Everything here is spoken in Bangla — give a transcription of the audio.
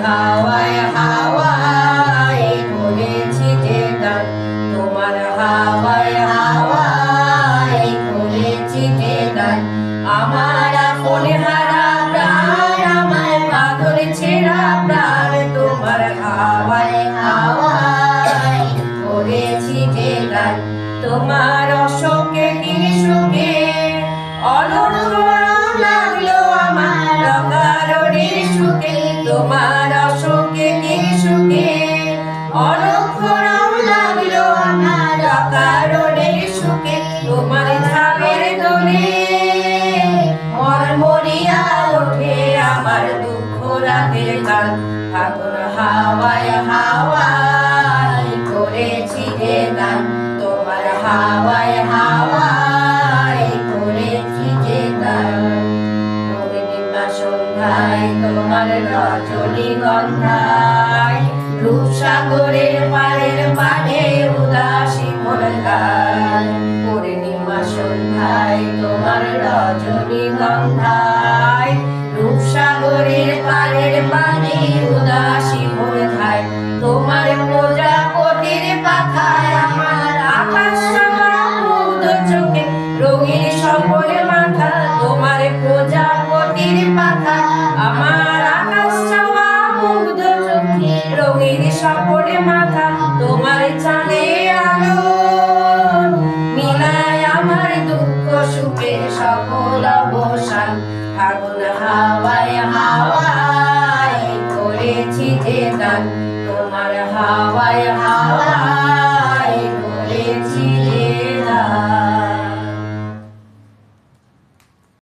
হাওয়ায় হাওয়ায় করেছি যে গান, তোমার হাওয়ায় হাওয়ায় করেছি যে গান। আমার আপন হারা প্রাণ, আমার পাথর ছেঁড়া প্রাণ, তোমার হাওয়ায় হাওয়ায় করেছি যে গান। তোমার অশোকে কি সুখে অলক্ষণ লাগলো আমার অকারণের সুখে, তোমার অশোকে কি সুখে অলক্ষণ লাগলো আমার অকারণের সুখে। তোমার ঝামের দোলে মরমরিয়া ওঠে আমার দুঃখ রাতের গান। ফাগুন হাওয়ায় হাওয়ায় করেছি যে গান, তোমার হাওয়ায় হাওয়ায় করেছি যে গান। পূর্ণিমা সন্ধ্যায় তোমার রজনীগন্ধায় রূপসাগরের পাড়ের পাড়ে উদাসী মোর গান। পূর্ণিমা সন্ধ্যায় তোমার রজনীগন্ধায় রূপসাগরের পাড়ের পাড়ে উদাসী মোর গান। তোমার প্রজাপতির পাখায় আমার আকাশ মুগ্ধ চোখে রঙিন সকল মাথা, তোমার প্রজাপতির পাখা আমার আকাশ চাওয়া মুগ্ধ চোখে রঙিন সকল মাথা। তোমার চাঁদে আলো মিলায় আমার দুঃখ সুখে সকল অবসান। ফাগুন হাওয়ায় হাওয়ায় করেছি যে গান, তোমার হাওয়ায় হাওয়ায়